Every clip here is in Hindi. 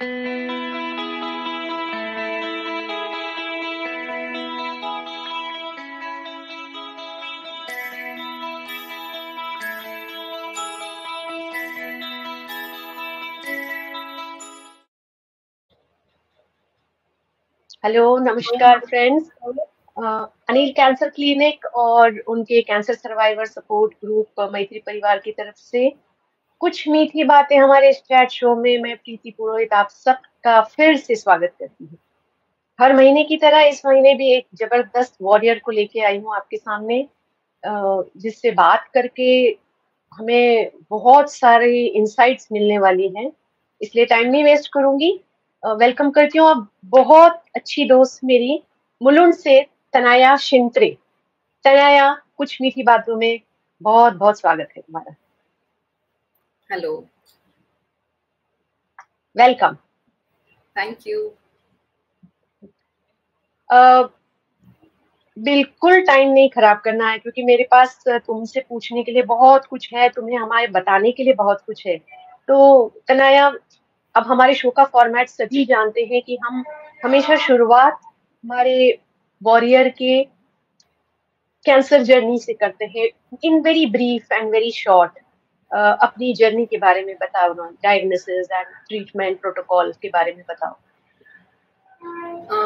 हेलो, नमस्कार फ्रेंड्स। अनिल कैंसर क्लिनिक और उनके कैंसर सर्वाइवर सपोर्ट ग्रुप मैत्री परिवार की तरफ से कुछ मीठी बातें हमारे इस चैट शो में मैं प्रीति पुरोहित आप सबका फिर से स्वागत करती हूँ। हर महीने की तरह इस महीने भी एक जबरदस्त वॉरियर को लेके आई हूँ आपके सामने, जिससे बात करके हमें बहुत सारे इंसाइट्स मिलने वाली हैं, इसलिए टाइम नहीं वेस्ट करूंगी। वेलकम करती हूँ अब बहुत अच्छी दोस्त मेरी मुलुंड से तनाया शिंत्रे। तनाया, कुछ मीठी बातों में बहुत बहुत स्वागत है तुम्हारा। Hello, welcome. Thank you. बिल्कुल टाइम नहीं खराब करना है क्योंकि मेरे पास तुमसे पूछने के लिए बहुत कुछ है, तुम्हें हमारे बताने के लिए बहुत कुछ है। तो तनाया, अब हमारे शो का फॉर्मेट सभी जानते हैं कि हम हमेशा शुरुआत हमारे वॉरियर के कैंसर जर्नी से करते हैं। In very brief and very short अपनी जर्नी के बारे में बताओ ना, डायग्नोसिस एंड ट्रीटमेंट प्रोटोकॉल के बारे में बताओ।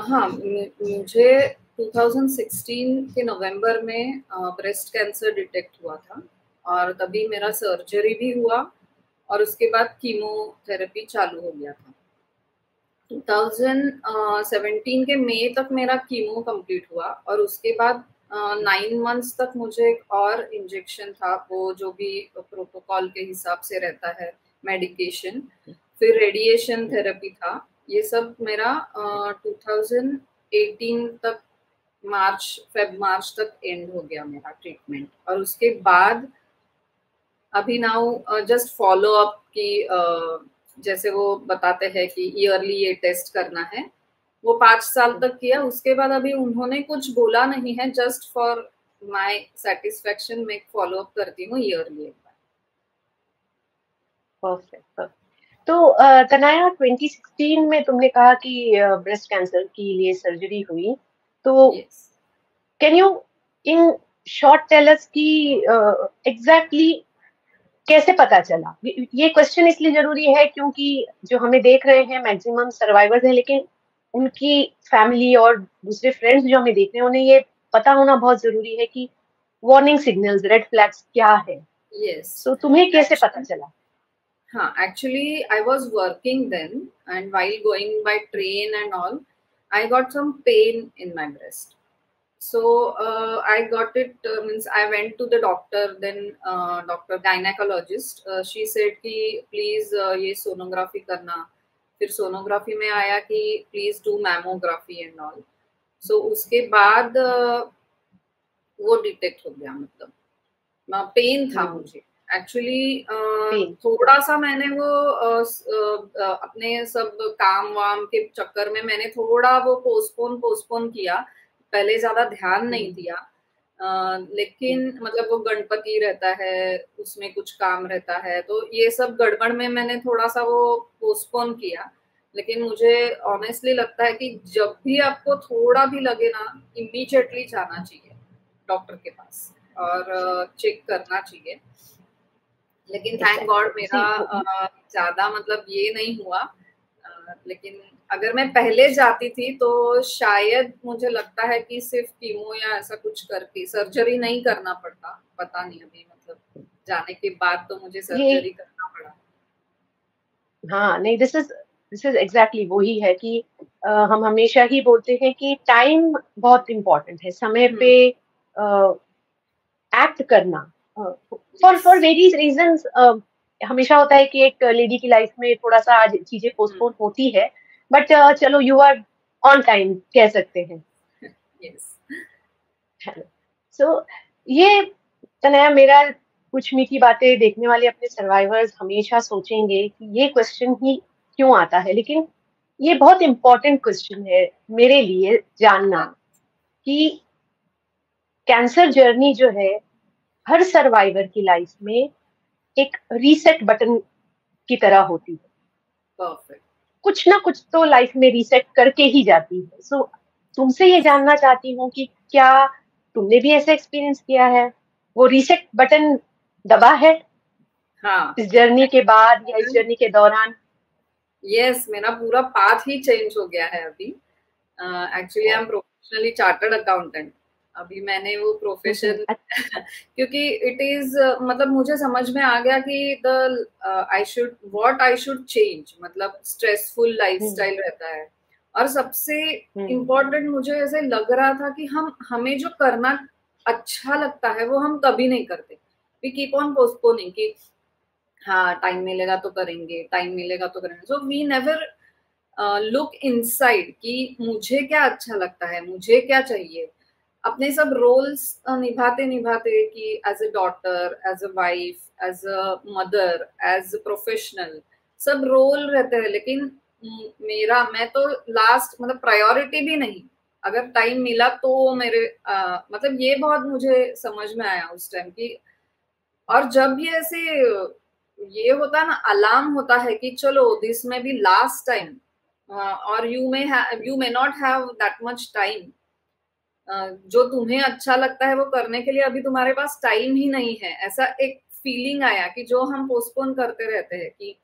हाँ, मुझे 2016 के नवंबर में ब्रेस्ट कैंसर डिटेक्ट हुआ था और तभी मेरा सर्जरी भी हुआ और उसके बाद कीमोथेरेपी चालू हो गया था। 2017 के मई तक मेरा कीमो कंप्लीट हुआ और उसके बाद 9 मंथ्स तक मुझे एक और इंजेक्शन था, वो जो भी प्रोटोकॉल के हिसाब से रहता है, मेडिकेशन, फिर रेडिएशन थेरेपी था। ये सब मेरा 2018 तक मार्च तक एंड हो गया मेरा ट्रीटमेंट। और उसके बाद अभी नाउ जस्ट फॉलो अप की जैसे वो बताते हैं कि ईयरली ये टेस्ट करना है, वो 5 साल तक किया। उसके बाद अभी उन्होंने कुछ बोला नहीं है, जस्ट फॉर माय सेटिस्फेक्शन मैं फॉलो अप करती हूँ ईयरली एक बार। परफेक्ट। तो तनाया, 2016 में तुमने कहा कि ब्रेस्ट कैंसर के लिए सर्जरी हुई, तो yes. Can you in short tell us कि एग्जैक्टली कैसे पता चला? ये क्वेश्चन इसलिए जरूरी है क्योंकि जो हमें देख रहे हैं मैक्सिमम सर्वाइवर्स हैं, लेकिन उनकी फैमिली और दूसरे फ्रेंड्स जो हमें देख रहे हैं उन्हें ये पता होना बहुत जरूरी है कि वार्निंग सिग्नल्स, रेड फ्लैग्स क्या है। यस, सो तुम्हें कैसे पता चला? हाँ, actually I was working then, and while going by train and all, I got some pain in my breast. So I got it, means I went to the doctor, then doctor gynecologist. She said कि please ये sonography करना. फिर sonography में आया कि please do mammography and all. So उसके बाद वो डिटेक्ट हो गया, मतलब पेन था मुझे एक्चुअली। थोड़ा सा मैंने वो अपने सब काम वाम के चक्कर में मैंने थोड़ा वो पोस्टपोन किया, पहले ज्यादा ध्यान नहीं दिया। लेकिन मतलब वो गणपति रहता है, उसमें कुछ काम रहता है, तो ये सब गड़बड़ में मैंने थोड़ा सा वो पोस्टपोन किया। लेकिन मुझे ऑनेस्टली लगता है कि जब भी आपको थोड़ा भी लगे ना, इमीडिएटली जाना चाहिए डॉक्टर के पास और चेक करना चाहिए। लेकिन थैंक गॉड मेरा ज्यादा मतलब ये नहीं हुआ। लेकिन अगर मैं पहले जाती थी तो शायद मुझे लगता है कि सिर्फ कीमो या ऐसा कुछ करके सर्जरी नहीं करना पड़ता, पता नहीं। अभी मतलब जाने के बाद तो मुझे सर्जरी करना पड़ा। हाँ, नहीं, दिस इज एग्जैक्टली वही है कि हम हमेशा ही बोलते हैं कि टाइम बहुत इम्पोर्टेंट है, समय पे एक्ट करना फॉर वेरियस रीजंस। हमेशा होता है कि एक लेडी की लाइफ में थोड़ा सा आज चीजें पोस्टपोन होती है, बट चलो यू आर ऑन टाइम कह सकते हैं। सो ये तनया, मेरा कुछ मीठी बातें देखने वाले अपने सर्वाइवर्स हमेशा सोचेंगे कि ये क्वेश्चन ही क्यों आता है, लेकिन ये बहुत इंपॉर्टेंट क्वेश्चन है मेरे लिए जानना कि कैंसर जर्नी जो है हर सर्वाइवर की लाइफ में एक रीसेट बटन की तरह होती है। परफेक्ट। कुछ ना कुछ तो लाइफ में रीसेट करके ही जाती है। सो तुमसे ये जानना चाहती हूँ कि क्या तुमने भी ऐसा एक्सपीरियंस किया है, वो रीसेट बटन दबा है हाँ। इस जर्नी के बाद या इस जर्नी के दौरान? यस, मेरा पूरा पाथ ही चेंज हो गया है अभी। Actually I am professionally chartered accountant. अभी मैंने वो प्रोफेशन क्योंकि इट इज मतलब मुझे समझ में आ गया कि द आई शुड चेंज, मतलब स्ट्रेसफुल लाइफस्टाइल रहता है। और सबसे इम्पोर्टेंट मुझे ऐसे लग रहा था कि हमें जो करना अच्छा लगता है वो हम कभी नहीं करते। वी कीप ऑन पोस्टपोनिंग कि हाँ टाइम मिलेगा तो करेंगे, टाइम मिलेगा तो करेंगे। So we never look inside कि मुझे क्या अच्छा लगता है, मुझे क्या चाहिए। अपने सब रोल्स निभाते निभाते कि as a daughter, as a wife, as a mother, as a professional, सब रोल रहते हैं। लेकिन मैं तो लास्ट, मतलब प्रायोरिटी भी नहीं। अगर टाइम मिला तो मेरे मतलब ये बहुत मुझे समझ में आया उस टाइम की। और जब भी ऐसे ये होता है ना, अलार्म होता है कि चलो दिस में बी लास्ट टाइम, और you may not have that much time. जो तुम्हें अच्छा लगता है वो करने के लिए अभी तुम्हारे पास टाइम ही नहीं है, ऐसा एक फीलिंग आया कि जो हम पोस्टपोन करते रहते हैं कि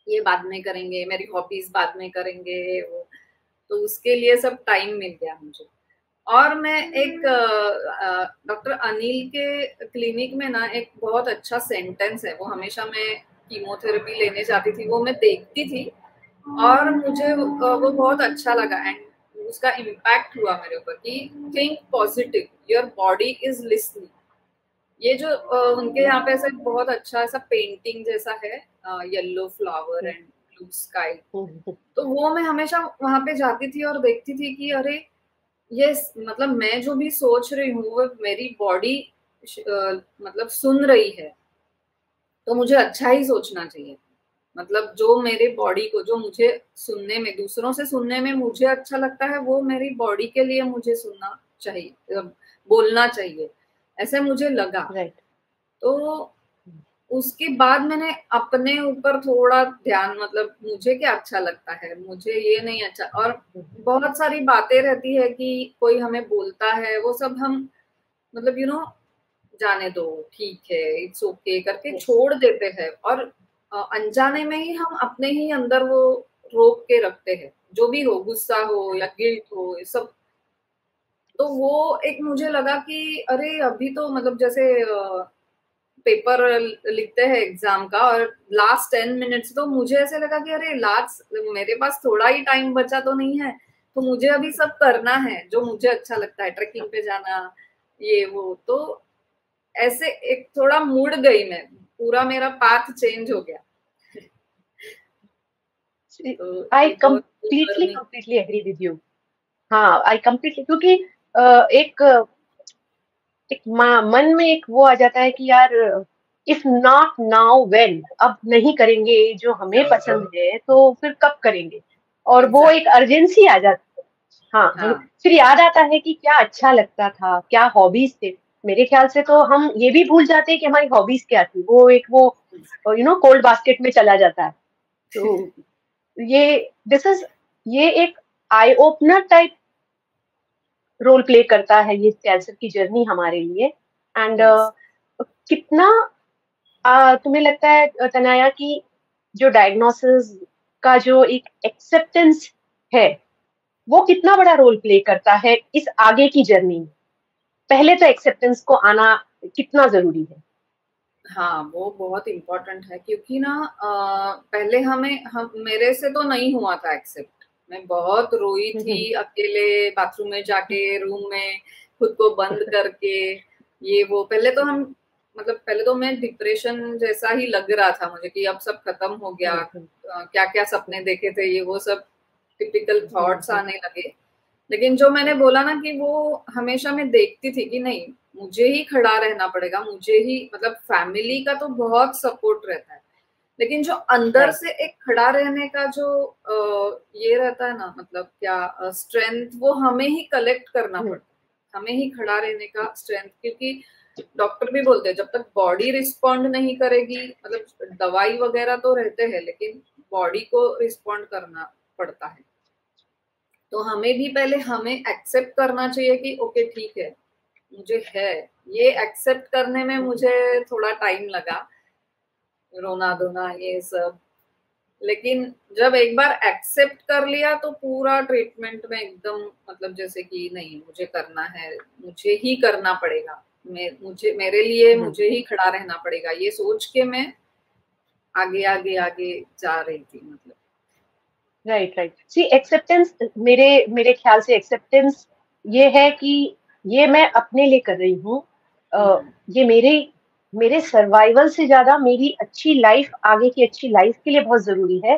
ये बाद में करेंगे, मेरी हॉबीज बाद में करेंगे वो, तो उसके लिए सब टाइम मिल गया मुझे। और मैं एक डॉक्टर अनिल के क्लिनिक में ना एक बहुत अच्छा सेंटेंस है, वो हमेशा मैं कीमोथेरेपी लेने जाती थी, वो मैं देखती थी और मुझे वो बहुत अच्छा लगा। एंड उसका इम्पैक्ट हुआ मेरे ऊपर कि think positive, your body is listening. ये जो उनके यहाँ पे ऐसा बहुत अच्छा ऐसा पेंटिंग जैसा है, yellow flower and blue sky. तो वो मैं हमेशा वहां पे जाती थी और देखती थी कि अरे यस, मतलब मैं जो भी सोच रही हूँ वो मेरी बॉडी मतलब सुन रही है, तो मुझे अच्छा ही सोचना चाहिए। मतलब जो मेरे बॉडी को, जो मुझे सुनने में, दूसरों से सुनने में मुझे अच्छा लगता है, वो मेरी बॉडी के लिए मुझे सुनना चाहिए, बोलना चाहिए, ऐसे मुझे लगा। राइट। तो उसके बाद मैंने अपने ऊपर थोड़ा ध्यान, मतलब मुझे क्या अच्छा लगता है, मुझे ये नहीं अच्छा। और बहुत सारी बातें रहती है कि कोई हमें बोलता है, वो सब हम मतलब जाने दो, ठीक है, इट्स ओके करके छोड़ देते हैं। और अनजाने में ही हम अपने ही अंदर वो रोक के रखते हैं, जो भी हो, गुस्सा हो या गिल्ट हो, ये सब। तो वो एक मुझे लगा कि अरे अभी तो मतलब जैसे पेपर लिखते हैं एग्जाम का, और लास्ट 10 मिनट्स, तो मुझे ऐसे लगा कि अरे लास्ट मेरे पास थोड़ा ही टाइम बचा तो नहीं है, तो मुझे अभी सब करना है जो मुझे अच्छा लगता है, ट्रेकिंग पे जाना, ये वो। तो ऐसे एक थोड़ा मुड़ गई मैं, पूरा मेरा पाथ चेंज हो गया। तो आई ये बहुत completely learning. Completely agree with you. हाँ, आई कम्प्लीटली, क्योंकि एक एक मन में एक वो आ जाता है कि यार, इफ नॉट नाउ व्हेन, अब नहीं करेंगे जो हमें पसंद है तो फिर कब करेंगे? और वो एक एग्जैक्ट। अर्जेंसी आ जाती है। हाँ, हाँ। फिर याद आता है कि क्या अच्छा लगता था, क्या हॉबीज थे। मेरे ख्याल से तो हम ये भी भूल जाते हैं कि हमारी हॉबीज क्या थी। वो एक वो कोल्ड बास्केट में चला जाता है। तो ये दिस इज ये एक eye opener type role play करता है ये कैंसर की जर्नी हमारे लिए। And yes. कितना तुम्हें लगता है तनाया कि जो डायग्नोसिस का जो एक एक्सेप्टेंस है, वो कितना बड़ा रोल प्ले करता है इस आगे की जर्नी में? पहले तो एक्सेप्टेंस को आना कितना जरूरी है? हाँ, वो बहुत इम्पोर्टेंट है क्योंकि ना पहले हम मेरे से तो नहीं हुआ था एक्सेप्ट। मैं बहुत रोई थी अकेले, बाथरूम में जाके, रूम में खुद को बंद करके, ये वो। पहले तो मैं डिप्रेशन जैसा ही लग रहा था मुझे कि अब सब खत्म हो गया। क्या क्या सपने देखे थे, ये वो सब टिपिकल थॉट्स आने लगे। लेकिन जो मैंने बोला ना कि वो हमेशा मैं देखती थी कि नहीं, मुझे ही खड़ा रहना पड़ेगा, मुझे ही, मतलब फैमिली का तो बहुत सपोर्ट रहता है, लेकिन जो अंदर राइट। से एक खड़ा रहने का जो ये रहता है ना, मतलब क्या स्ट्रेंथ, वो हमें ही कलेक्ट करना पड़ता है, हमें ही खड़ा रहने का स्ट्रेंथ। क्योंकि डॉक्टर भी बोलते हैं जब तक बॉडी रिस्पॉन्ड नहीं करेगी, मतलब दवाई वगैरह तो रहते हैं, लेकिन बॉडी को रिस्पॉन्ड करना पड़ता है। तो हमें भी पहले हमें एक्सेप्ट करना चाहिए कि ओके ठीक है, मुझे है। ये एक्सेप्ट करने में मुझे थोड़ा टाइम लगा, रोना धोना ये सब। लेकिन जब एक बार एक्सेप्ट कर लिया तो पूरा ट्रीटमेंट में एकदम मतलब जैसे कि नहीं, मुझे करना है, मुझे ही करना पड़ेगा, मुझे मेरे लिए मुझे ही खड़ा रहना पड़ेगा, ये सोच के मैं आगे आगे आगे जा रही थी मतलब। Right right. सी एक्सेप्टेंस, मेरे मेरे ख्याल से एक्सेप्टेंस ये है कि ये मैं अपने लिए कर रही हूँ, ये मेरे मेरे सर्वाइवल से ज्यादा मेरी अच्छी लाइफ, आगे की अच्छी लाइफ के लिए बहुत जरूरी है।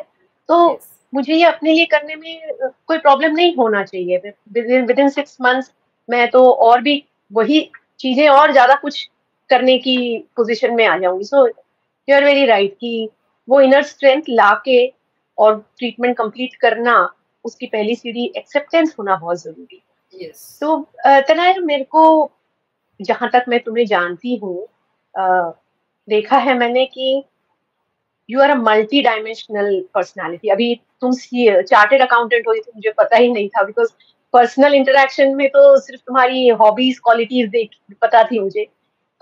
तो Yes. मुझे ये अपने लिए करने में कोई प्रॉब्लम नहीं होना चाहिए। विद इन 6 मंथ्स मैं तो और भी वही चीजें और ज्यादा कुछ करने की पोजीशन में आ जाऊंगी। So you are very right कि वो इनर स्ट्रेंथ लाके और ट्रीटमेंट कंप्लीट करना, उसकी पहली सीढ़ी एक्सेप्टेंस होना बहुत जरूरी है। Yes. तो तनाया, मेरे को जहां तक मैं तुम्हें जानती हूँ, देखा है मैंने कि you are a multi dimensional personality. अभी तुम चार्टेड अकाउंटेंट हो, ये तो मुझे पता ही नहीं था, बिकॉज पर्सनल इंटरेक्शन में तो सिर्फ तुम्हारी हॉबीज क्वालिटीज देख पता थी मुझे।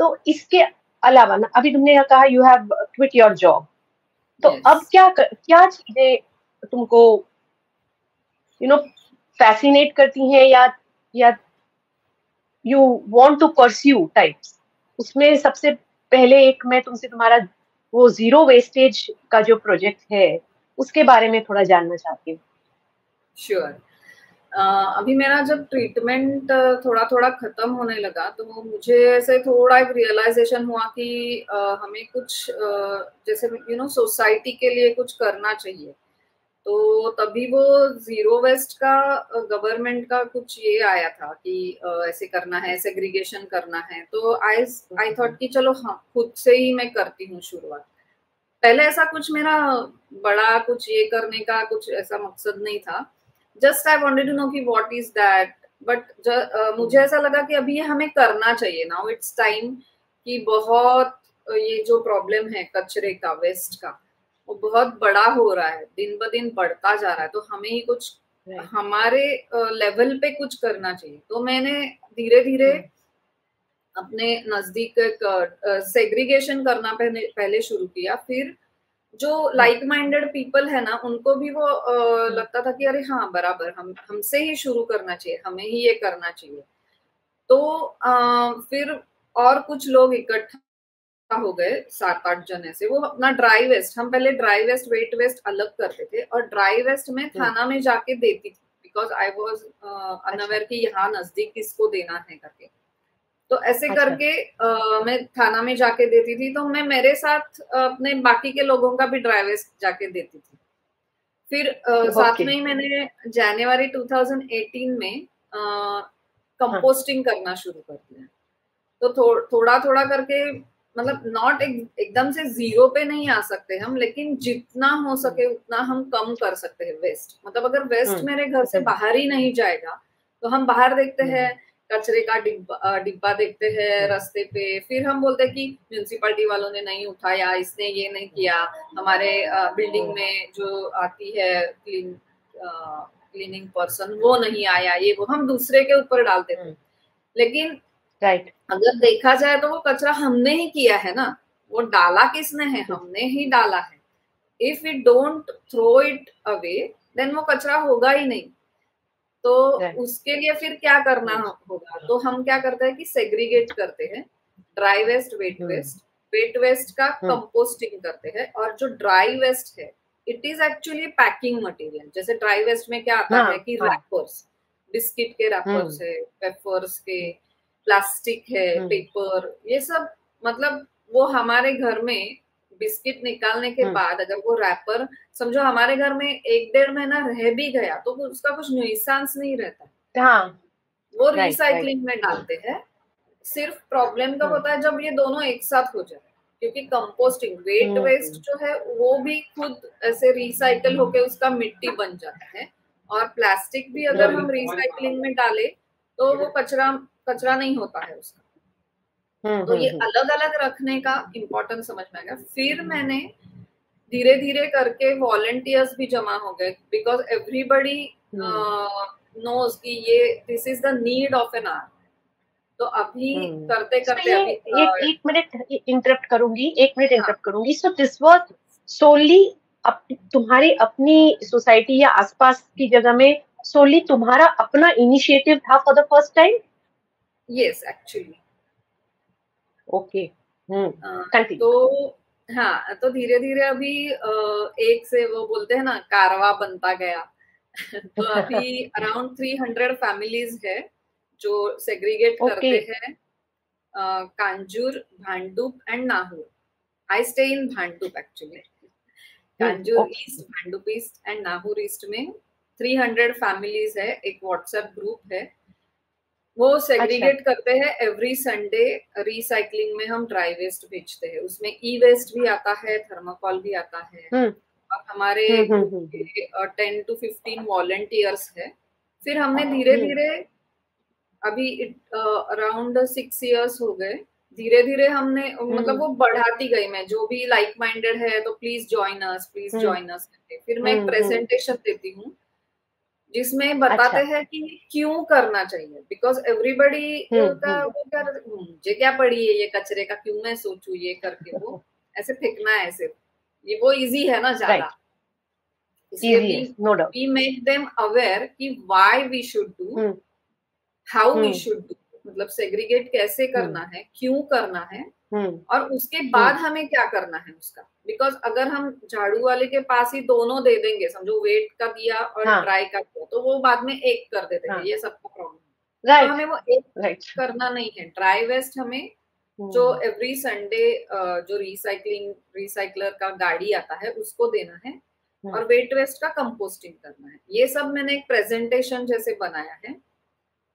तो इसके अलावा ना, अभी तुमने कहा you have quit your job, तो Yes. अब क्या चीजें तुमको फैसिनेट करती हैं, या you want to pursue types? उसमें सबसे पहले एक मैं तुमसे तुम्हारा वो जीरो वेस्टेज का जो प्रोजेक्ट है उसके बारे में थोड़ा जानना चाहती हूँ। श्योर। अभी मेरा जब ट्रीटमेंट थोड़ा थोड़ा खत्म होने लगा तो मुझे ऐसे थोड़ा एक रियलाइजेशन हुआ कि हमें कुछ जैसे सोसाइटी के लिए कुछ करना चाहिए। तो तभी वो जीरो वेस्ट का गवर्नमेंट का कुछ ये आया था कि ऐसे करना है, सेग्रीगेशन करना है। तो आई थॉट कि चलो हाँ, खुद से ही मैं करती हूँ शुरुआत। पहले ऐसा कुछ मेरा बड़ा कुछ ये करने का कुछ ऐसा मकसद नहीं था। Just I wanted to know कि व्हाट इज दैट। बट मुझे ऐसा लगा कि अभी ये हमें करना चाहिए, नाउ इट्स टाइम। कि बहुत ये जो प्रॉब्लम है कचरे का, वेस्ट का, वो बहुत बड़ा हो रहा है, दिन ब दिन बढ़ता जा रहा है। तो हमें ही कुछ हमारे लेवल पे कुछ करना चाहिए। तो मैंने धीरे धीरे अपने नजदीक सेग्रीगेशन करना पहले शुरू किया। फिर जो लाइक माइंडेड पीपल है ना, उनको भी वो लगता था कि अरे हाँ बराबर, हमसे ही शुरू करना चाहिए, हमें ही ये करना चाहिए। तो फिर और कुछ लोग इकट्ठा हो गए, 7-8 जन ऐसे। वो अपना ड्राई वेस्ट, हम पहले ड्राई वेस्ट वेट वेस्ट अलग करते थे, और ड्राई वेस्ट में थाना में जाके देती थी, बिकॉज आई वॉज अनअवेयर कि यहाँ नजदीक किसको देना है करके। तो ऐसे करके मैं थाना में जाके देती थी। तो मैं मेरे साथ अपने बाकी के लोगों का भी ड्राई वेस्ट जाके देती थी। फिर साथ में ही मैंने जनवरी 2018 में कंपोस्टिंग करना शुरू कर दिया। तो थोड़ा थोड़ा करके, मतलब नॉट एकदम से जीरो पे नहीं आ सकते हम, लेकिन जितना हो सके उतना हम कम कर सकते हैं वेस्ट। मतलब अगर वेस्ट मेरे घर से बाहर ही नहीं जाएगा, तो हम बाहर देखते हैं कचरे का डिब्बा देखते हैं रास्ते पे, फिर हम बोलते हैं कि म्यूनिसिपैलिटी वालों ने नहीं उठाया, इसने ये नहीं किया, हमारे बिल्डिंग में जो आती है क्लीनिंग पर्सन वो नहीं आया, ये वो हम दूसरे के ऊपर डालते थे। लेकिन अगर देखा जाए तो वो कचरा हमने ही किया है ना, वो डाला किसने है? हमने ही डाला है। If we don't throw it away, then वो कचरा होगा ही नहीं। तो उसके लिए फिर क्या करना होगा? तो हम क्या करते हैं कि सेग्रीगेट करते हैं, dry waste, wet waste. Wet waste का कंपोस्टिंग करते हैं, और जो ड्राई वेस्ट है it is actually packing material. जैसे ड्राई वेस्ट में क्या आता है कि रैपर्स, बिस्किट के रैपर्स है, वेफर्स के, प्लास्टिक है, पेपर, ये सब। मतलब वो हमारे घर में बिस्किट निकालने के बाद अगर वो रैपर समझो हमारे घर में 1-1.5 महीना रह भी गया, तो उसका कुछ नुकसान नहीं रहता। वो रिसाइकलिंग में डालते हैं। सिर्फ प्रॉब्लम कब होता है? जब ये दोनों एक साथ हो जाए, क्योंकि कंपोस्टिंग वेट वेस्ट जो है वो भी खुद ऐसे रिसाइकल होके उसका मिट्टी बन जाता है, और प्लास्टिक भी अगर हम रिसाइकलिंग में डाले तो वो कचरा नहीं होता है उसका। तो ये अलग अलग रखने का इम्पोर्टेंस समझ में आ गया। फिर मैंने धीरे धीरे करके वॉलंटियर्स भी जमा हो गए, बिकॉज एवरीबडी नोज कि ये this is the need of an hour. तो अभी करते करते ये अभी एक मिनट इंटरप्ट करूंगी, एक मिनट हाँ, इंटरप्ट करूंगी। सो दिस वाज सोली तुम्हारी अपनी सोसाइटी या आसपास की जगह में सोली तुम्हारा अपना इनिशिएटिव था for the first time? Yes actually. Okay, continue. तो हाँ, तो धीरे धीरे अभी एक से वो बोलते हैं ना कारवा बनता गया। तो अभी अराउंड 300 फैमिलीज है जो सेग्रीगेट ओके, करते हैं Kanjur, Bhandup and Nahor. I stay in Bhandup actually. Kanjur east, Bhandup east and Nahor east में 300 फैमिलीज है। एक व्हाट्सएप ग्रुप है, वो सेग्रीगेट करते हैं। एवरी संडे रिसाइकलिंग में हम ड्राई वेस्ट भेजते हैं, उसमें ई वेस्ट भी आता है, थर्माकोल भी आता है। और हमारे 10 to 15 वॉलंटियर्स है। फिर हमने धीरे धीरे अभी अराउंड 6 years हो गए, धीरे धीरे हमने मतलब वो बढ़ाती गई। मैं जो भी लाइक माइंडेड है तो please join us, please join us. फिर मैं एक प्रेजेंटेशन देती हूँ जिसमें बताते हैं कि क्यों करना चाहिए, बिकॉज एवरीबडी का वो कर मुझे क्या पड़ी है ये कचरे का, क्यों मैं सोचूं ये करके वो ऐसे फेंकना है सिर्फ, ये वो इजी है ना ज्यादा। इसलिए वी मेक देम अवेयर कि why we should do, how we should do, मतलब सेग्रीगेट कैसे करना है, क्यों करना है, और उसके बाद हमें क्या करना है उसका। बिकॉज अगर हम झाड़ू वाले के पास ही दोनों दे देंगे, समझो वेट का दिया और ड्राई का दिया, तो वो बाद में एक कर देते हैं। ये सबका प्रॉब्लम है। तो हमें वो एक करना नहीं है। ड्राई वेस्ट हमें जो एवरी संडे जो रिसाइकलर का गाड़ी आता है उसको देना है, और वेट वेस्ट का कंपोस्टिंग करना है। ये सब मैंने एक प्रेजेंटेशन जैसे बनाया है।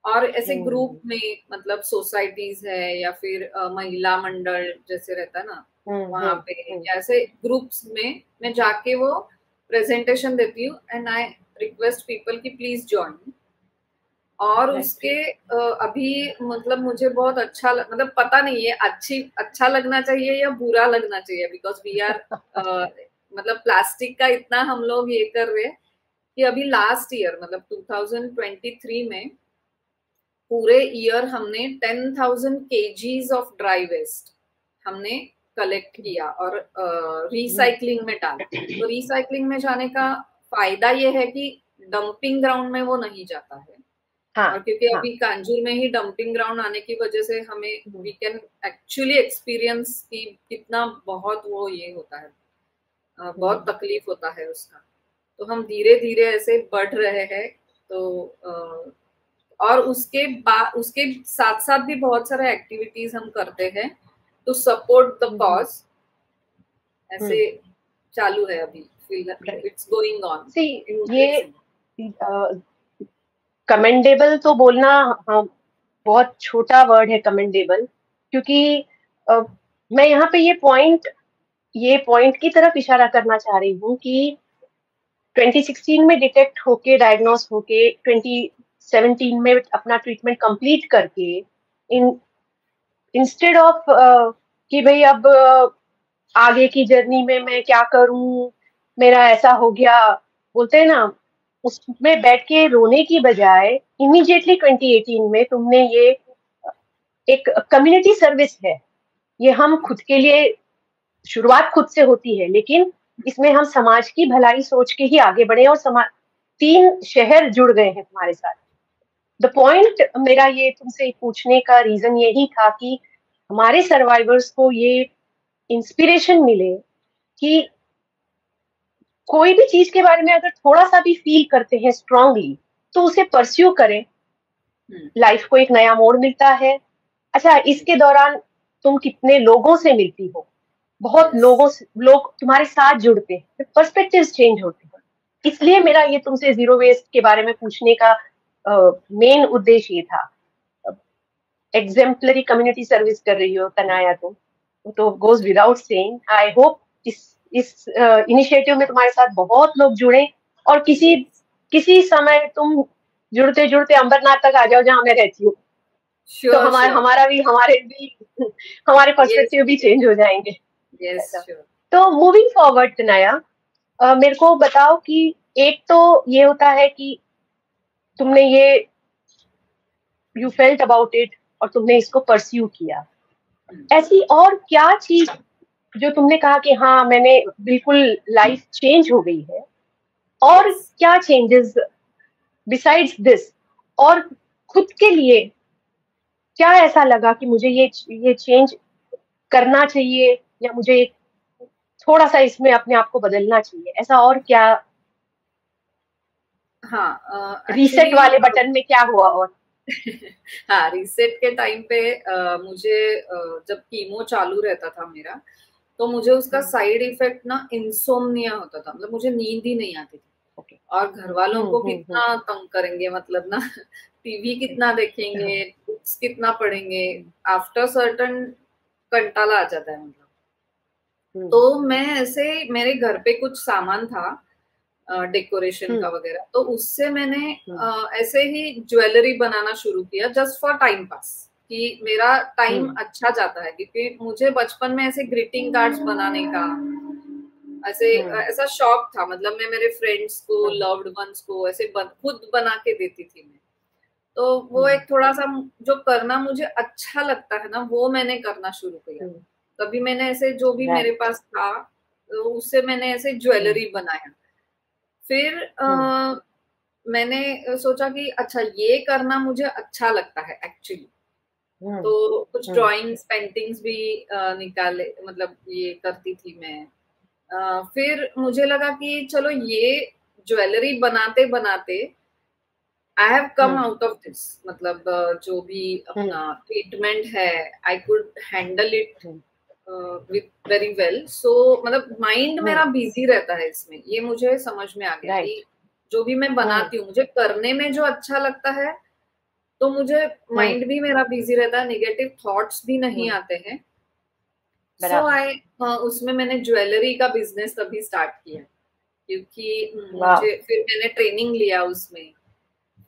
और ऐसे ग्रुप में मतलब सोसाइटीज है या फिर महिला मंडल जैसे रहता है ना वहां पे, ऐसे ग्रुप्स में मैं जाके वो प्रेजेंटेशन देती हूँ एंड आई रिक्वेस्ट पीपल की प्लीज ज्वाइन। और उसके अभी मतलब मुझे बहुत अच्छा मतलब पता नहीं है अच्छा लगना चाहिए या बुरा लगना चाहिए, बिकॉज वी आर मतलब प्लास्टिक का इतना हम लोग ये कर रहे हैं कि अभी लास्ट ईयर मतलब 2023 में पूरे ईयर हमने 10,000 kgs ऑफ ड्राई वेस्ट हमने कलेक्ट किया और रिसाइकलिंग में डाला। तो रिसाइकलिंग में जाने का फायदा ये है कि डंपिंग ग्राउंड में वो नहीं जाता है। और क्योंकि अभी कांजूर में ही डंपिंग ग्राउंड आने की वजह से हमें वी कैन एक्चुअली एक्सपीरियंस कि कितना बहुत वो ये होता है, बहुत तकलीफ होता है उसका। तो हम धीरे धीरे ऐसे बढ़ रहे हैं। तो और उसके साथ साथ भी बहुत सारे एक्टिविटीज हम करते हैं टू सपोर्ट द कॉज। ऐसे चालू है अभी, इट्स गोइंग ऑन। ये कमेंडेबल तो बोलना बहुत छोटा वर्ड है कमेंडेबल, क्योंकि मैं यहाँ पे ये पॉइंट की तरफ इशारा करना चाह रही हूँ कि 2016 में डिटेक्ट होके डायग्नोस होके 2017 में अपना ट्रीटमेंट कंप्लीट करके इंस्टेड ऑफ कि भाई अब आगे की जर्नी में मैं क्या करूं, मेरा ऐसा हो गया, बोलते हैं ना, उसमें बैठ के रोने की बजाय इमीडिएटली 2018 में तुमने ये एक कम्युनिटी सर्विस है, ये हम खुद के लिए शुरुआत खुद से होती है, लेकिन इसमें हम समाज की भलाई सोच के ही आगे बढ़े और 3 शहर जुड़ गए हैं तुम्हारे साथ। द पॉइंट मेरा ये तुमसे पूछने का रीजन यही था कि हमारे सर्वाइवर्स को ये इंस्पिरेशन मिले कि कोई भी चीज के बारे में अगर थोड़ा सा भी फील करते हैं स्ट्रांगली तो उसे परस्यू करें। लाइफ को एक नया मोड़ मिलता है। अच्छा, इसके दौरान तुम कितने लोगों से मिलती हो, बहुत लोग तुम्हारे साथ जुड़ते हैं, पर्सपेक्टिव्स चेंज होते हैं। इसलिए मेरा ये तुमसे जीरो वेस्ट के बारे में पूछने का मेन उद्देश्य ये था। एग्जेम्पलरी कम्युनिटी सर्विस कर रही हो तनाया, तो goes without saying. I hope इस इनिशिएटिव में तुम्हारे साथ बहुत लोग जुड़े और किसी समय तुम जुड़ते जुड़ते अंबरनाथ तक आ जाओ जहां मैं रहती हूँ। तो हमारे पर्सपेक्टिव भी चेंज हो जाएंगे। Yes, sure. तो मूविंग फॉरवर्ड तनाया, मेरे को बताओ कि एक तो ये होता है कि तुमने ये यू फेल्ट अबाउट इट और तुमने इसको परस्यू किया, ऐसी और क्या चीज जो तुमने कहा कि हाँ मैंने बिल्कुल लाइफ चेंज हो गई है, और Yes. क्या चेंजेस बिसाइड्स दिस, और खुद के लिए क्या ऐसा लगा कि मुझे ये चेंज करना चाहिए, या मुझे थोड़ा सा इसमें अपने आप को बदलना चाहिए, ऐसा और क्या? हाँ रीसेट एक्चुअली वाले बटन में क्या हुआ? और हाँ, रीसेट के टाइम पे मुझे जब कीमो चालू रहता था मेरा, तो मुझे उसका साइड इफेक्ट ना इंसोम्निया होता था, मतलब मुझे नींद ही नहीं आती थी। ओके। और घर वालों को कितना तंग करेंगे, मतलब ना टीवी कितना देखेंगे, बुक्स कितना पढ़ेंगे, आफ्टर सर्टन कंटाला आ जाता है मतलब। तो मैं ऐसे, मेरे घर पे कुछ सामान था डेकोरेशन का वगैरह, तो उससे मैंने ऐसे ही ज्वेलरी बनाना शुरू किया जस्ट फॉर टाइम पास, कि मेरा टाइम अच्छा जाता है, क्योंकि मुझे बचपन में ऐसे ग्रीटिंग कार्ड्स बनाने का ऐसे ऐसा शौक था, मतलब मैं मेरे फ्रेंड्स को, लव्ड वंस को ऐसे खुद बना के देती थी मैं। तो वो एक थोड़ा सा जो करना मुझे अच्छा लगता है ना, वो मैंने करना शुरू किया। तभी मैंने ऐसे जो भी मेरे पास था, तो उससे मैंने ऐसे ज्वेलरी बनाया। फिर मैंने सोचा कि अच्छा ये करना मुझे अच्छा लगता है एक्चुअली, तो कुछ ड्राइंग्स पेंटिंग्स भी निकाले, मतलब ये करती थी मैं। फिर मुझे लगा कि चलो ये ज्वेलरी बनाते बनाते I have come out of this, मतलब जो भी अपना ट्रीटमेंट है, I could handle it with very well. So मतलब माइंड मेरा बिजी रहता है इसमें, ये मुझे समझ में आ गया कि जो भी मैं बनाती हूँ, मुझे करने में जो अच्छा लगता है, तो मुझे माइंड भी मेरा बिजी रहता है, नेगेटिव थॉट्स भी नहीं आते हैं। सो उसमें मैंने ज्वेलरी का बिजनेस तभी स्टार्ट किया, क्योंकि मुझे फिर मैंने ट्रेनिंग लिया उसमें।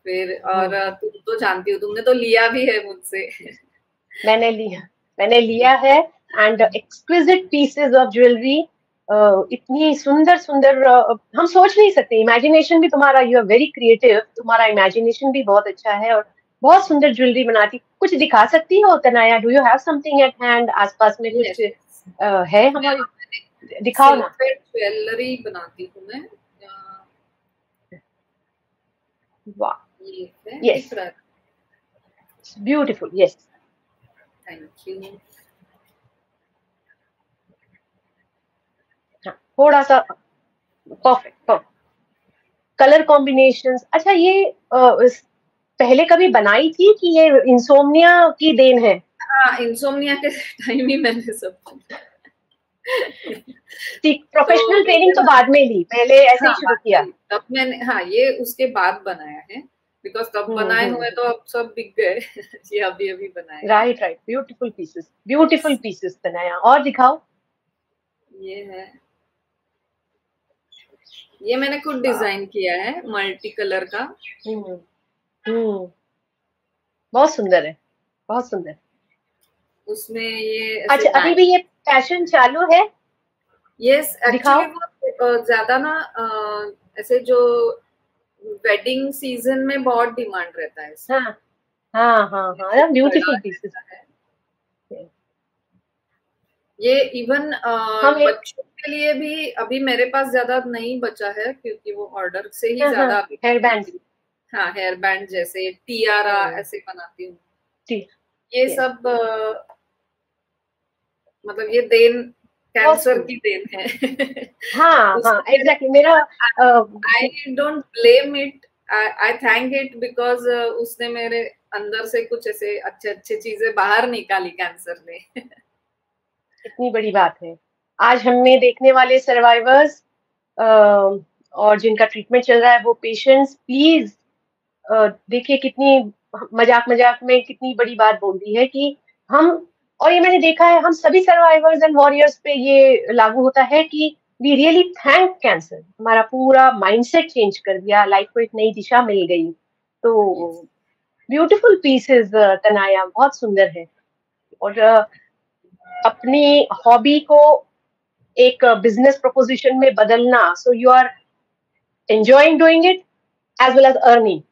फिर और तुम तो जानती हो, तुमने तो लिया भी है मुझसे। मैंने लिया है, and exquisite pieces of jewellery, इतनी सुंदर सुंदर, हम सोच नहीं सकते। इमेजिनेशन भी तुम्हारा, यू आर वेरी क्रिएटिव, तुम्हारा इमेजिनेशन भी बहुत अच्छा है, और बहुत सुंदर ज्वेलरी बनाती। कुछ दिखा सकती हो Tanaya? Do you have something at hand? आसपास में कुछ है हमारे? दिखाओ ना। ज्वेलरी बनाती हूँ मैं। वाह, ये है, यस, दिख रहा है? Beautiful, yes, thank you. थोड़ा सा परफेक्ट कलर कॉम्बिनेशंस। अच्छा, ये पहले कभी बनाई थी कि ये इंसोम्निया की देन है? हाँ, इंसोम्निया के टाइम ही मैंने सब प्रोफेशनल ट्रेनिंग तो बाद में ली, पहले ऐसे ही शुरू किया? तब मैंने, हाँ ये उसके बाद बनाया है, बिकॉज तब बनाए हुए तो अब सब बिक गए। ये अभी अभी बनाए। राइट, ब्यूटीफुल पीसेस बनाया। और दिखाओ। ये है, ये मैंने खुद डिजाइन किया है, मल्टी कलर का। बहुत सुंदर है, बहुत सुंदर। उसमें ये ऐसे अच्छा, अभी भी ये पैशन चालू है? यस, एक्चुअली दिखाओ। वो ज्यादा ना ऐसे जो वेडिंग सीजन में बहुत डिमांड रहता है इसका। हाँ हाँ हाँ हाँ, ब्यूटीफुल पीसेस। ये इवन हम एक, बच्चों के लिए भी अभी मेरे पास ज्यादा नहीं बचा है, क्योंकि वो ऑर्डर से ही हाँ हाँ, ज्यादा हेयर बैंड। हाँ, हेयर बैंड जैसे टियारा ऐसे बनाती हूँ। ये yes, सब मतलब ये देन, कैंसर की देन है। हाँ हाँ, एग्जैक्टली। मेरा I don't blame it, I thank it, because उसने मेरे अंदर से कुछ ऐसे अच्छे अच्छे चीजें बाहर निकाली कैंसर ने। इतनी बड़ी बात है। आज हमें देखने वाले सर्वाइवर्स और जिनका ट्रीटमेंट चल रहा है, वो पेशेंट्स, प्लीज देखिए कितनी मजाक मजाक में कितनी बड़ी बात बोल दी है कि हम, और ये मैंने देखा है हम सभी सर्वाइवर्स एंड वॉरियर्स पे ये लागू होता है कि वी रियली थैंक कैंसर। हमारा पूरा माइंडसेट चेंज कर दिया, लाइफ को एक नई दिशा मिल गई। तो ब्यूटीफुल पीसेस तनाया, बहुत सुंदर है। और अपनी हॉबी को एक बिजनेस प्रोपोजिशन में बदलना, so you are enjoying doing it as well as earning.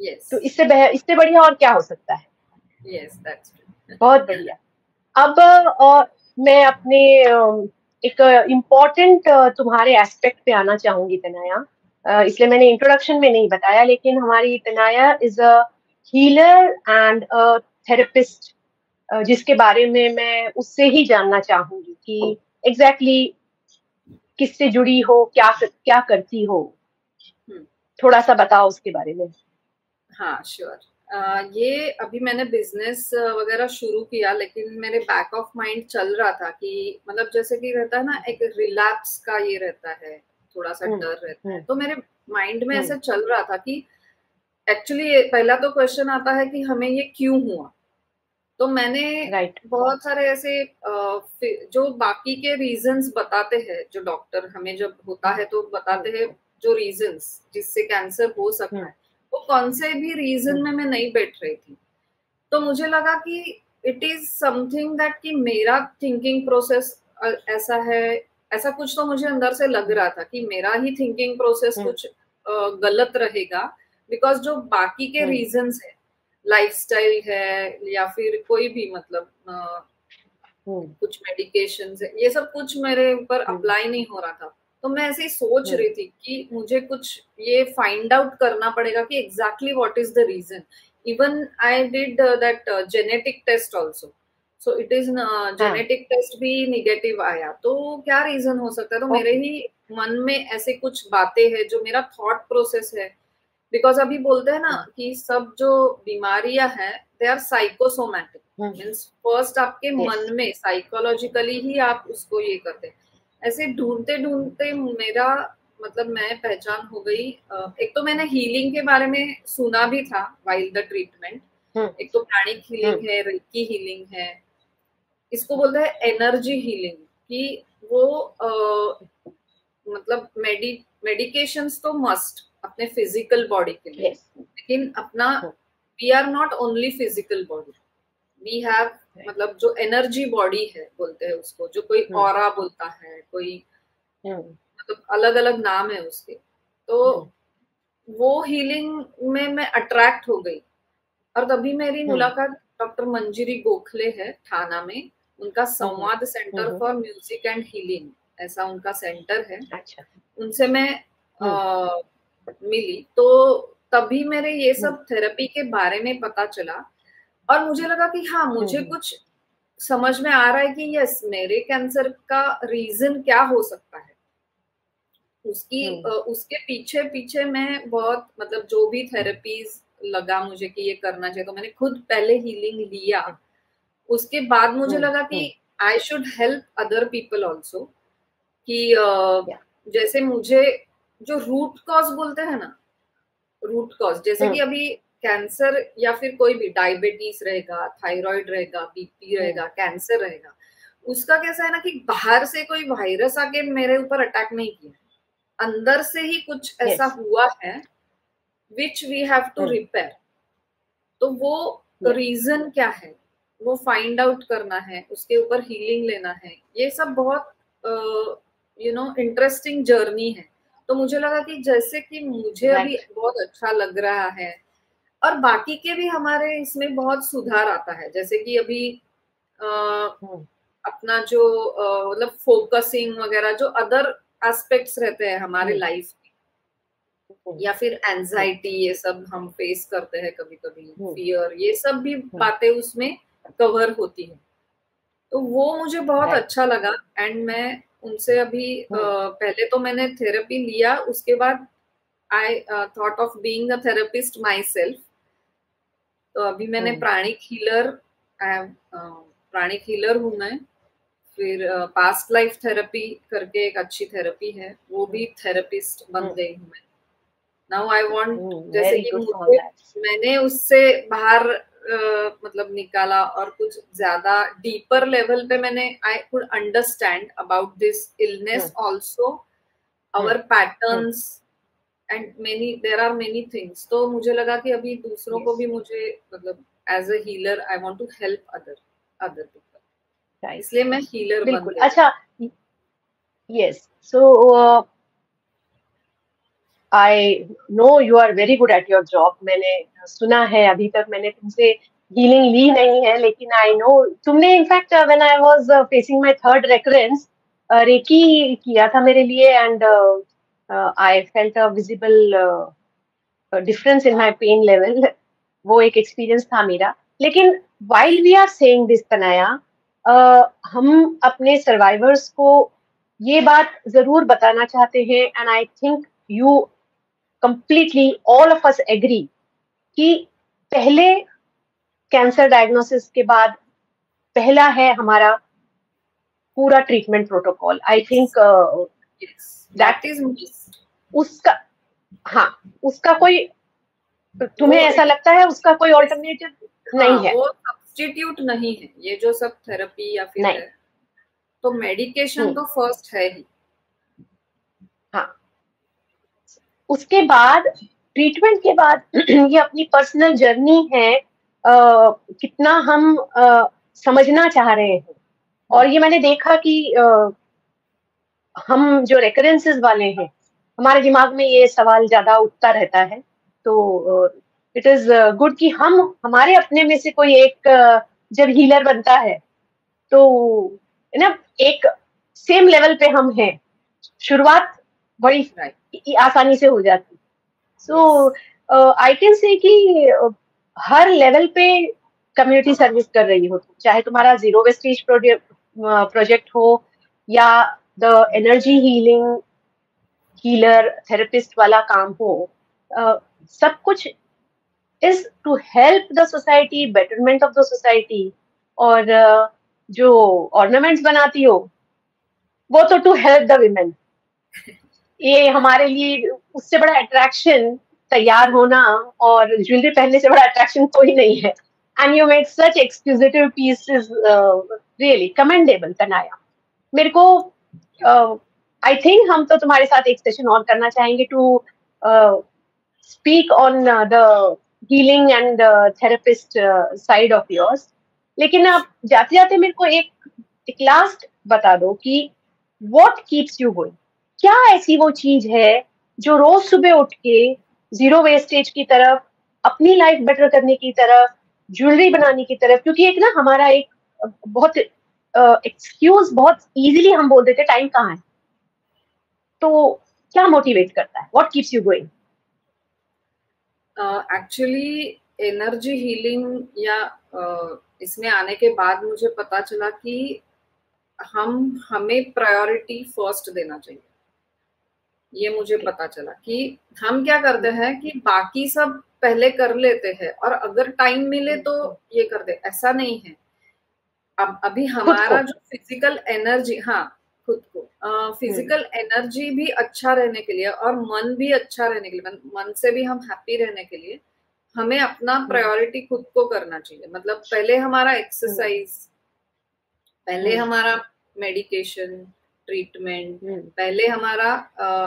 Yes तो इससे बढ़िया और क्या हो सकता है। यस दैट्स बहुत बढ़िया। अब मैं अपने एक इम्पोर्टेंट तुम्हारे एस्पेक्ट पे आना चाहूंगी तनाया। इसलिए मैंने इंट्रोडक्शन में नहीं बताया, लेकिन हमारी Tanaya is a healer and a therapist, जिसके बारे में मैं उससे ही जानना चाहूंगी कि एग्जैक्टली किससे जुड़ी हो, क्या करती हो। थोड़ा सा बताओ उसके बारे में। हाँ श्योर। ये अभी मैंने बिजनेस वगैरह शुरू किया, लेकिन मेरे बैक ऑफ माइंड चल रहा था कि मतलब जैसे कि रहता है ना, एक रिलैप्स का ये रहता है, थोड़ा सा डर रहता है। तो मेरे माइंड में ऐसे चल रहा था कि एक्चुअली पहला तो क्वेश्चन आता है कि हमें ये क्यों हुआ। तो मैंने बहुत सारे ऐसे जो बाकी के रीजंस बताते हैं, जो डॉक्टर हमें जब होता है तो बताते हैं जो रीजंस जिससे कैंसर हो सकता है, वो कौन से भी रीजन में मैं नहीं बैठ रही थी। तो मुझे लगा कि इट इज समथिंग दैट कि मेरा थिंकिंग प्रोसेस ऐसा है, ऐसा कुछ तो मुझे अंदर से लग रहा था कि मेरा ही थिंकिंग प्रोसेस कुछ गलत रहेगा। बिकॉज जो बाकी के रीजंस है, लाइफस्टाइल है या फिर कोई भी मतलब कुछ मेडिकेशन है, ये सब कुछ मेरे ऊपर अप्लाई नहीं हो रहा था। तो मैं ऐसे ही सोच रही थी कि मुझे कुछ ये फाइंड आउट करना पड़ेगा कि exactly what is the reason. Even I did that genetic test also, so it is genetic test भी निगेटिव आया। तो क्या रीजन हो सकता है? तो मेरे ही मन में ऐसे कुछ बातें हैं, जो मेरा थॉट प्रोसेस है। बिकॉज अभी बोलते हैं ना कि सब जो बीमारियां हैं they are psychosomatic, means first आपके मन में साइकोलॉजिकली ही आप उसको ये करते हैं। ऐसे ढूंढते ढूंढते मेरा मतलब मैं पहचान हो गई। एक तो मैंने हीलिंग के बारे में सुना भी था वाइल द ट्रीटमेंट। एक तो प्राणिक हीलिंग है, रेकी हीलिंग है, इसको बोलते हैं एनर्जी हीलिंग। कि वो मतलब मेडिकेशंस तो मस्ट अपने फिजिकल बॉडी के लिए, लेकिन अपना we are not only physical body, we have मतलब जो एनर्जी बॉडी है बोलते हैं उसको, जो कोई ऑरा बोलता है, कोई मतलब अलग अलग नाम है उसके। तो वो हीलिंग में मैं अट्रैक्ट हो गई। और तभी मेरी मुलाकात डॉक्टर मंजिरी गोखले है थाना में, उनका संवाद centre for music and healing ऐसा उनका सेंटर है। अच्छा। उनसे मैं मिली, तो तभी मेरे ये सब थेरेपी के बारे में पता चला। और मुझे लगा कि हाँ, मुझे कुछ समझ में आ रहा है कि यस, मेरे कैंसर का रीजन क्या हो सकता है। उसके पीछे पीछे मैं बहुत मतलब जो भी थेरेपीज लगा मुझे कि ये करना चाहिए, तो मैंने खुद पहले हीलिंग लिया। उसके बाद मुझे लगा कि I should help other people also. कि जैसे मुझे जो रूट कॉज बोलते हैं ना, रूट कॉज जैसे कि अभी कैंसर या फिर कोई भी डायबिटीज रहेगा, थायराइड रहेगा, बीपी रहेगा, कैंसर रहेगा, उसका कैसा है ना कि बाहर से कोई वायरस आके मेरे ऊपर अटैक नहीं किया, अंदर से ही कुछ ऐसा हुआ है which we have to repair. तो वो रीजन क्या है वो फाइंड आउट करना है, उसके ऊपर हीलिंग लेना है। ये सब बहुत इंटरेस्टिंग जर्नी है। तो मुझे लगा कि जैसे कि मुझे अभी बहुत अच्छा लग रहा है और बाकी के भी हमारे इसमें बहुत सुधार आता है। जैसे कि अभी अपना जो मतलब फोकसिंग वगैरह जो अदर एस्पेक्ट्स रहते हैं हमारे लाइफ में, या फिर एंजाइटी, ये सब हम फेस करते हैं कभी कभी, फियर, ये सब भी बातें उसमें कवर होती है। तो वो मुझे बहुत अच्छा लगा। एंड मैं उनसे अभी पहले तो मैंने थेरेपी लिया, उसके बाद I thought of being a therapist my self. तो अभी मैंने प्राणिक हीलर हूँ मैं। फिर पास्ट लाइफ थेरेपी करके एक अच्छी थेरेपी है, वो भी थेरेपिस्ट बन गई हूँ मैं। नाउ आई वांट, जैसे कि मुझे मैंने उससे बाहर मतलब निकाला और कुछ ज्यादा डीपर लेवल पे मैंने I could understand about this illness also, our patterns and there are many things. तो मुझे लगा कि अभी दूसरों को भी मुझे मतलब as a healer I want to help other people, इसलिए मैं हीलर बन गई। अच्छा, Yes. So I know you are very good at your job. मैंने सुना है, अभी तक मैंने तुमसे हीलिंग ली नहीं है, लेकिन आई नो तुमने in fact when I was facing my third recurrence reiki किया था मेरे लिए, and I felt a visible difference in my pain level. वो एक एक्सपीरियंस था मेरा. लेकिन while we are saying this Tanaya, हम अपने सर्वाइवर्स को ये बात जरूर बताना चाहते हैं, and I think you completely all of us agree कि पहले कैंसर डायग्नोसिस के बाद पहला है हमारा पूरा treatment protocol. I think Yes, that that is missed. उसका, हाँ, उसका कोई, तुम्हें वो ऐसा लगता है उसका कोई ऑल्टरनेटिव हाँ, नहीं है? वो सब्स्टिट्यूट नहीं है, ये जो सब थेरेपी या फिर नहीं. है, तो मेडिकेशन तो फर्स्ट है ही. हाँ. उसके बाद ट्रीटमेंट के बाद ये अपनी पर्सनल जर्नी है, कितना हम समझना चाह रहे हैं. और ये मैंने देखा कि हम जो रेकरेंसेस वाले हैं, हमारे दिमाग में ये सवाल ज्यादा उठता रहता है. तो इट इज गुड कि हम हमारे अपने में से कोई एक जब हीलर बनता है, तो ना एक सेम लेवल पे हम हैं, शुरुआत बड़ी राइट. आसानी से हो जाती. सो आई कैन से कि हर लेवल पे कम्युनिटी सर्विस कर रही हो तुम, चाहे तुम्हारा जीरो वेस्टेज प्रोजेक्ट हो, या the energy healing healer therapist वाला काम हो. सब कुछ is to help the society, betterment of the society. और जो ऑर्नामेंट्स बनाती हो, वो तो टू हेल्प द विमेन. ये हमारे लिए उससे बड़ा अट्रैक्शन तैयार होना और ज्वेलरी पहनने से बड़ा अट्रैक्शन कोई नहीं है. And you made such exquisite pieces, really commendable Tanaya. मेरे को आई थिंक हम तो तुम्हारे साथ एक सेशन और करना चाहेंगे to speak on the healing and therapist side of yours. लेकिन आप जाते जाते मेरे को एक लास्ट बता दो कि व्हाट कीप्स यू गोइंग. क्या ऐसी वो चीज है जो रोज सुबह उठ के जीरो वेस्टेज की तरफ, अपनी लाइफ बेटर करने की तरफ, ज्वेलरी बनाने की तरफ, क्योंकि एक ना हमारा एक बहुत एक्सक्यूज बहुत इजीली हम बोल देते टाइम कहाँ है. तो क्या मोटिवेट करता है, what keeps you going? Actually energy healing या इसमें आने के बाद मुझे पता चला कि हमें प्रायोरिटी फर्स्ट देना चाहिए. ये मुझे पता चला कि हम क्या करते हैं कि बाकी सब पहले कर लेते हैं और अगर टाइम मिले तो ये कर दे, ऐसा नहीं है. अब अभी खुद को. हमारा जो फिजिकल एनर्जी, हाँ, खुद को फिजिकल एनर्जी भी अच्छा रहने के लिए और मन भी अच्छा रहने के लिए, मन से भी हम हैप्पी रहने के लिए हमें अपना प्रायोरिटी खुद को करना चाहिए. मतलब पहले हमारा एक्सरसाइज, पहले हमारा मेडिकेशन ट्रीटमेंट, पहले हमारा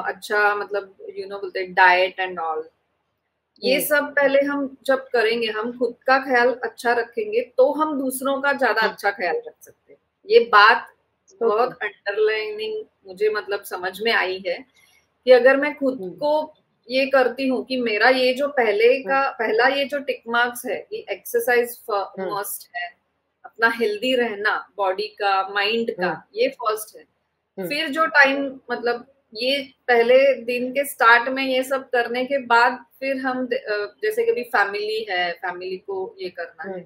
अच्छा मतलब बोलते डाइट एंड ऑल, ये सब पहले हम जब करेंगे, हम खुद का ख्याल अच्छा रखेंगे तो हम दूसरों का ज्यादा अच्छा ख्याल रख सकते हैं. ये बात बहुत अंडरलाइनिंग मुझे मतलब समझ में आई है कि अगर मैं खुद को ये करती हूँ कि मेरा ये जो पहला ये जो टिक मार्क्स है कि एक्सरसाइज मस्ट है, अपना हेल्दी रहना बॉडी का माइंड का, ये फर्स्ट है. फिर जो टाइम मतलब ये पहले दिन के स्टार्ट में ये सब करने के बाद फिर हम जैसे कि फैमिली है, फैमिली को ये करना है,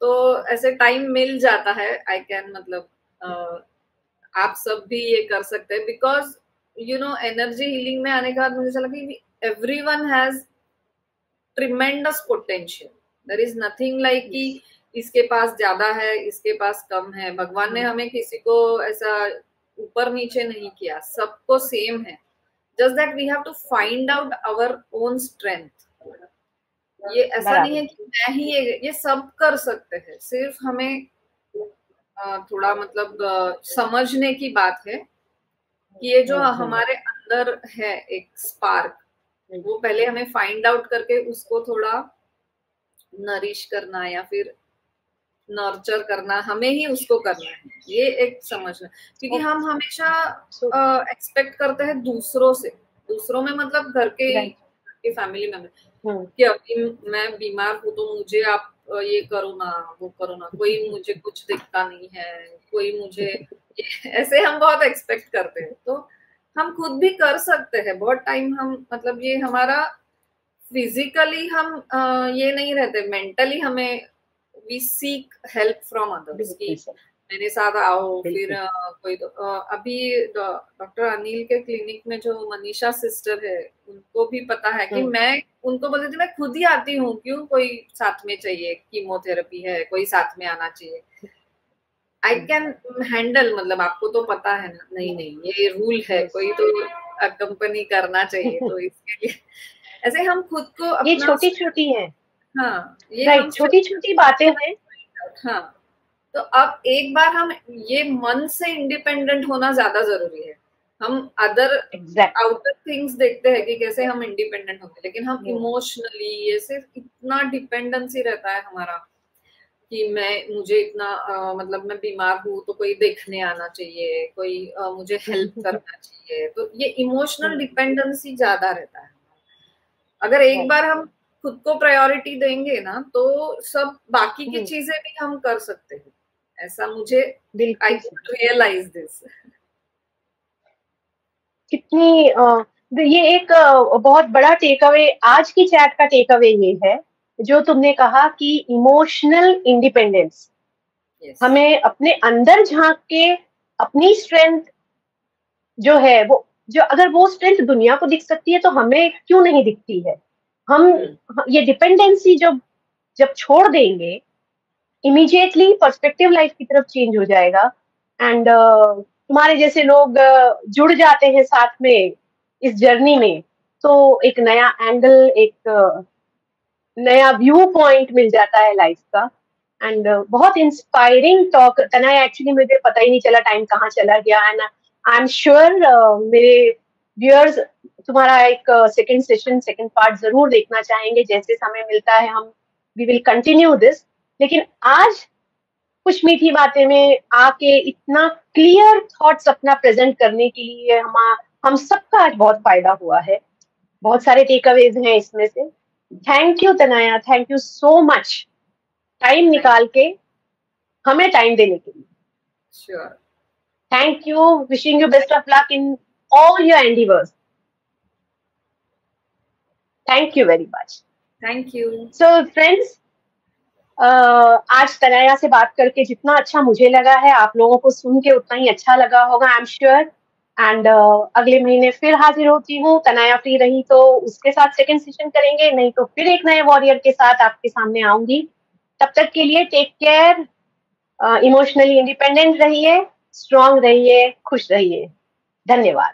तो ऐसे टाइम मिल जाता है. आई कैन मतलब आप सब भी ये कर सकते हैं बिकॉज एनर्जी हीलिंग में आने के बाद मुझे चला कि everyone has tremendous potential. There is nothing like कि इसके पास ज्यादा है, इसके पास कम है. भगवान ने हमें किसी को ऐसा ऊपर नीचे नहीं किया, सबको सेम है. Just that we have to find out our own strength. ये ऐसा नहीं है कि मैं ही ये सब कर सकते हैं, सिर्फ हमें थोड़ा मतलब समझने की बात है कि ये जो हमारे अंदर है एक स्पार्क, वो पहले हमें फाइंड आउट करके उसको थोड़ा नरिश करना या फिर नर्चर करना, हमें ही उसको करना है, ये एक समझना। क्योंकि हम हमेशा एक्सपेक्ट करते हैं दूसरों से, दूसरों में मतलब घर के फैमिली मेंबर, कि अभी मैं बीमार हूँ तो मुझे आप ये करो ना, वो करो ना, कोई मुझे कुछ दिखता नहीं है, कोई मुझे ऐसे हम बहुत एक्सपेक्ट करते हैं। तो हम खुद भी कर सकते हैं बहुत टाइम, हम मतलब ये हमारा फिजिकली हम ये नहीं रहते, मेंटली हमें we seek help from others कि मेरे साथ आओ, फिर कोई अभी डॉक्टर अनिल के क्लिनिक में जो मनीषा सिस्टर है, उनको भी पता है कि मैं उनको बोलती थी मैं खुद ही आती हूँ, क्यों कोई साथ में चाहिए, कीमोथेरेपी है, कोई साथ में आना चाहिए, आई कैन हैंडल, मतलब आपको तो पता है ना, नहीं नहीं ये रूल है, कोई तो कंपनी करना चाहिए, तो इसके लिए ऐसे हम खुद को अपना, ये छोटी छोटी है, हाँ ये हम छोटी छोटी बातें हैं। हाँ, तो अब एक बार हम ये मन से इंडिपेंडेंट होना ज्यादा जरूरी है। हम अदर आउटर थिंग्स देखते हैं कि कैसे हम इंडिपेंडेंट होंगे, लेकिन हम इमोशनली ये सिर्फ इतना डिपेंडेंसी रहता है हमारा कि मुझे इतना मतलब मैं बीमार हूँ तो कोई देखने आना चाहिए, कोई मुझे हेल्प करना चाहिए, तो ये इमोशनल डिपेंडेंसी ज्यादा रहता है। अगर एक बार हम खुद को प्रायोरिटी देंगे ना, तो सब बाकी की चीजें भी हम कर सकते हैं, ऐसा मुझे आई रियलाइज दिस। कितनी ये एक बहुत बड़ा टेक अवे, आज की चैट का टेक अवे ये है जो तुमने कहा कि इमोशनल इंडिपेंडेंस, हमें अपने अंदर झांक के अपनी स्ट्रेंथ जो है, वो जो अगर वो स्ट्रेंथ दुनिया को दिख सकती है तो हमें क्यों नहीं दिखती है। हम ये डिपेंडेंसी जब छोड़ देंगे, इमीडिएटली पर्सपेक्टिव लाइफ की तरफ चेंज हो जाएगा। एंड तुम्हारे जैसे लोग जुड़ जाते हैं साथ में इस जर्नी में, तो एक नया एंगल, एक नया व्यू पॉइंट मिल जाता है लाइफ का। एंड बहुत इंस्पायरिंग टॉक तनाया, एक्चुअली मुझे पता ही नहीं चला टाइम कहाँ चला गया। एंड आई एम श्योर मेरे व्यूअर्स तुम्हारा एक सेकंड सेशन, सेकंड पार्ट जरूर देखना चाहेंगे, जैसे समय मिलता है हम वी विल कंटिन्यू दिस। लेकिन आज कुछ मीठी बातें में आके इतना क्लियर थॉट्स अपना प्रेजेंट करने के लिए हम सबका आज बहुत फायदा हुआ है, बहुत सारे टेक अवेज हैं इसमें से। Thank you तनाया, thank you so much time निकाल के हमें टाइम देने के लिए। Sure, thank you, wishing you best of luck in all your endeavours. Thank you very much. Thank you. So friends, आज तनाया से बात करके जितना अच्छा मुझे लगा है, आप लोगों को सुन के उतना ही अच्छा लगा होगा, आई एम श्योर। एंड अगले महीने फिर हाजिर होती हूँ, तनाया फ्री रही तो उसके साथ सेकंड सेशन करेंगे, नहीं तो फिर एक नए वॉरियर के साथ आपके सामने आऊंगी। तब तक के लिए टेक केयर, इमोशनली इंडिपेंडेंट रहिए, स्ट्रांग रहिए, खुश रहिए। धन्यवाद।